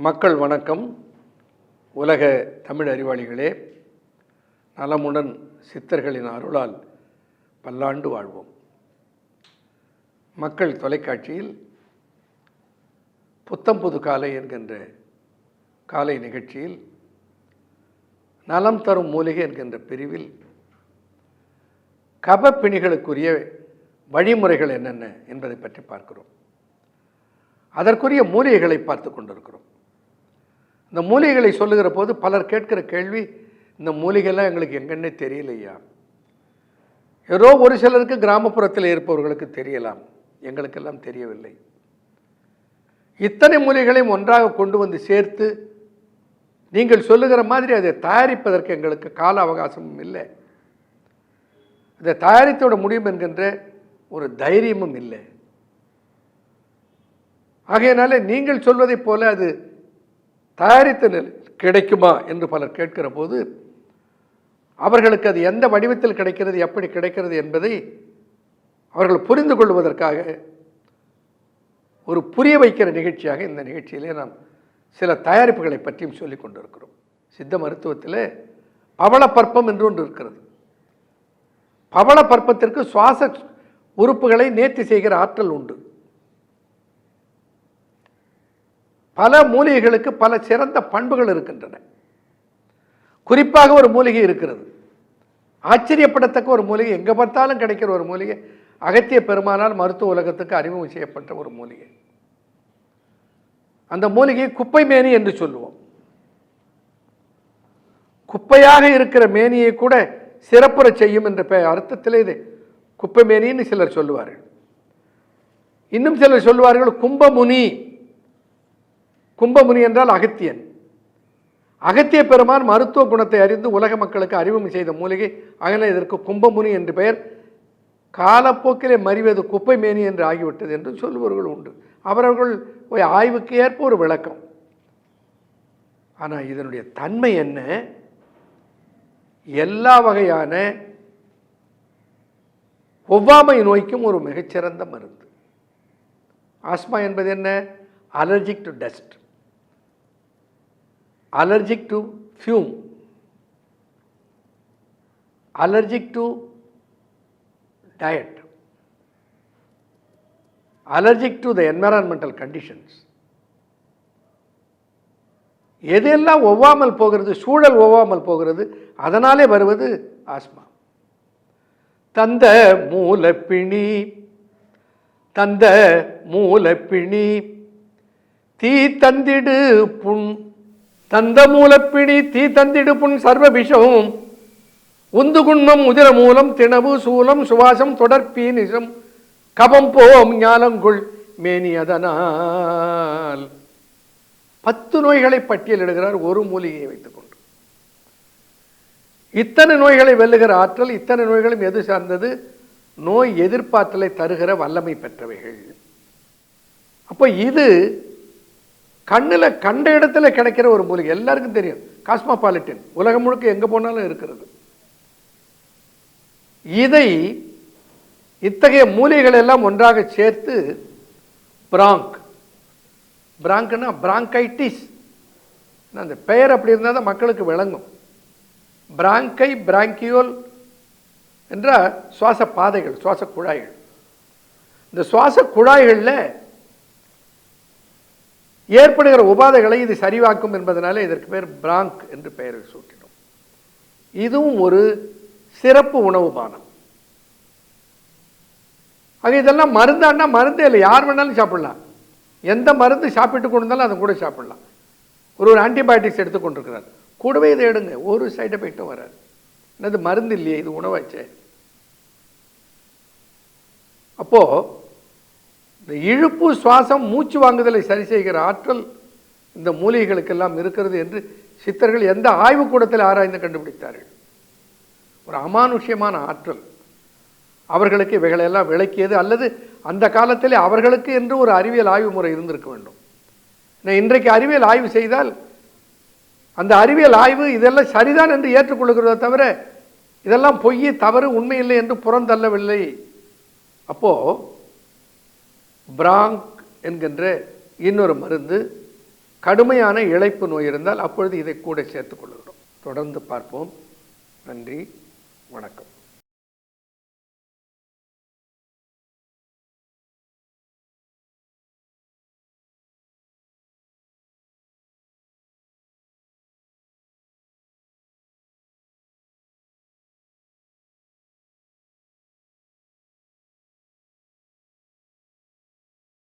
மக்கள் வணக்கம். உலக தமிழ் அறிவாளிகளே, நலமுடன் சித்தர்களின் அருளால் பல்லாண்டு வாழ்வோம். மக்கள் தொலைக்காட்சியில் புத்தம் புது காலை என்கின்ற காலை நிகழ்ச்சியில் நலம் தரும் மூலிகை என்கின்ற பிரிவில் கபப்பிணிகளுக்குரிய வழிமுறைகள் என்னென்ன என்பதை பற்றி பார்க்கிறோம். அதற்குரிய மூலிகைகளை பார்த்து கொண்டிருக்கிறோம். இந்த மூலிகைகளை சொல்லுகிற போது பலர் கேட்கிற கேள்வி, இந்த மூலிகைலாம் எங்களுக்கு எங்கன்னே தெரியலையா. ஏதோ ஒரு சிலருக்கு கிராமப்புறத்தில் இருப்பவர்களுக்கு தெரியலாம், எங்களுக்கெல்லாம் தெரியவில்லை. இத்தனை மூலிகைகளையும் ஒன்றாக கொண்டு வந்து சேர்த்து நீங்கள் சொல்லுகிற மாதிரி அதை தயாரிப்பதற்கு எங்களுக்கு கால அவகாசமும் இல்லை, இதை தயாரித்தோட முடியும் என்கின்ற ஒரு தைரியமும் இல்லை. ஆகையினால நீங்கள் சொல்வதைப் போல அது தயாரித்த கிடைக்குமா என்று பலர் கேட்கிற போது அவர்களுக்கு அது எந்த வடிவத்தில் கிடைக்கிறது, எப்படி கிடைக்கிறது என்பதை அவர்கள் புரிந்து கொள்வதற்காக ஒரு புரிய வைக்கிற நிகழ்ச்சியாக இந்த நிகழ்ச்சியிலே நாம் சில தயாரிப்புகளை பற்றியும் சொல்லிக் கொண்டிருக்கிறோம். சித்த மருத்துவத்தில் பவளப்பற்பம் என்று ஒன்று இருக்கிறது. பவளப்பற்பத்திற்கு சுவாச உறுப்புகளை நேர்த்தி செய்கிற ஆற்றல் உண்டு. பல மூலிகைகளுக்கு பல சிறந்த பண்புகள் இருக்கின்றன. குறிப்பாக ஒரு மூலிகை இருக்கிறது, ஆச்சரியப்படத்தக்க ஒரு மூலிகை, எங்கே பார்த்தாலும் கிடைக்கிற ஒரு மூலிகை, அகத்திய பெருமானால் மருத்துவ உலகத்துக்கு அறிமுகம் செய்யப்பட்ட ஒரு மூலிகை. அந்த மூலிகை குப்பை மேனி என்று சொல்லுவோம். குப்பையாக இருக்கிற மேனியை கூட சிறப்புற செய்யும் என்ற அர்த்தத்தில் இது குப்பை மேனின்னு சிலர் சொல்லுவார்கள். இன்னும் சிலர் சொல்லுவார்கள் கும்பமுனி. கும்பமுனி என்றால் அகத்தியன். அகத்திய பெருமான் மருத்துவ குணத்தை அறிந்து உலக மக்களுக்கு அறிமுகம் செய்த மூலிகை. அதனால் இதற்கு கும்பமுனி என்று பெயர். காலப்போக்கிலே மறிவது குப்பை மேனி என்று ஆகிவிட்டது என்று சொல்லுபவர்கள் உண்டு. அவர்கள் ஆய்வுக்கு ஏற்ப ஒரு விளக்கம். ஆனால் இதனுடைய தன்மை என்ன? எல்லா வகையான ஒவ்வாமை நோய்க்கும் ஒரு மிகச்சிறந்த மருந்து. ஆஸ்மா என்பது என்ன? Allergic to dust, allergic to fume, allergic to diet, allergic to the environmental conditions. எதெல்லாம் ஒவ்வாமல் போகிறது, சூழல் ஒவ்வாமல் போகிறது, அதனாலே வருவது ஆஸ்மா. தந்த மூலப்பிணி, தந்த மூலப்பிணி தீ தந்திடு புண், தந்த மூலப்பிணி தீ தந்திடு புண் சர்வ விஷம் உந்து குண்மம் உதிர மூலம் திணவு சூலம் சுவாசம் தொடர்பி நிசம் கபம் போம் ஞாலங்குள் மேனி. அதனால் 10 நோய்களை பட்டியலிடுகிறார் ஒரு மூலிகையை வைத்துக்கொண்டு. இத்தனை நோய்களை வெல்லுகிற ஆற்றல், இத்தனை நோய்களும் எது சார்ந்தது? நோய் எதிர்ப்பாற்றலை தருகிற வல்லமை பெற்றவைகள். அப்போ இது கண்ணில் கண்ட இடத்துல கிடைக்கிற ஒரு மூலிகை. எல்லாருக்கும் தெரியும், காஸ்மோபாலிட்டன், உலகம் முழுக்க எங்கே போனாலும் இருக்கிறது. இதை இத்தகைய மூலிகைகள் எல்லாம் ஒன்றாக சேர்த்து பிராங்க்னா பிராங்கைட்டிஸ், அந்த பெயர் அப்படி இருந்தால் தான் மக்களுக்கு விளங்கும். பிராங்கை, பிராங்கியோல் என்ற சுவாச பாதைகள், சுவாச குழாய்கள். இந்த சுவாச குழாய்களில் ஏற்படுகிற உபாதைகளை இது சரிவாக்கும் என்பதனால இதற்கு பேர் பிராங்க் என்று பெயர் சூட்டினோம். இதுவும் ஒரு சிறப்பு உணவு பானம். ஆக இதெல்லாம் மருந்தானா மருந்தே இல்லை, யார் வேணாலும் சாப்பிடலாம். எந்த மருந்து சாப்பிட்டு கொண்டிருந்தாலும் அதை கூட சாப்பிடலாம். ஒரு ஆன்டிபயோட்டிக்ஸ் எடுத்துக்கொண்டிருக்கிறார், கூடவே இதை எடுங்க, ஒரு சைடு எஃபெக்டும் வராது. என்னது மருந்து இல்லையே, இது உணவாச்சே. அப்போ இந்த இழுப்பு, சுவாசம், மூச்சு வாங்குதலை சரி செய்கிற ஆற்றல் இந்த மூலிகைகளுக்கெல்லாம் இருக்கிறது என்று சித்தர்கள் எந்த ஆய்வுக்கூடத்தில் ஆராய்ந்து கண்டுபிடித்தார்கள். ஒரு அமானுஷ்யமான ஆற்றல் அவர்களுக்கு இவைகளெல்லாம் விளக்கியது. அல்லது அந்த காலத்திலே அவர்களுக்கு என்று ஒரு அறிவியல் ஆய்வு முறை இருந்திருக்க வேண்டும். இன்றைக்கு அறிவியல் ஆய்வு செய்தால் அந்த அறிவியல் ஆய்வு இதெல்லாம் சரிதான் என்று ஏற்றுக்கொள்கிறத தவிர இதெல்லாம் பொய், தவறு, உண்மை இல்லை என்று புறந்தள்ளவில்லை. அப்போது பிராங்க் என்கின்ற இன்னொரு மருந்து கடுமையான இளைப்பு நோய் இருந்தால் அப்பொழுது இதை கூட சேர்த்துக் கொள்கிறோம். தொடர்ந்து பார்ப்போம். நன்றி, வணக்கம்.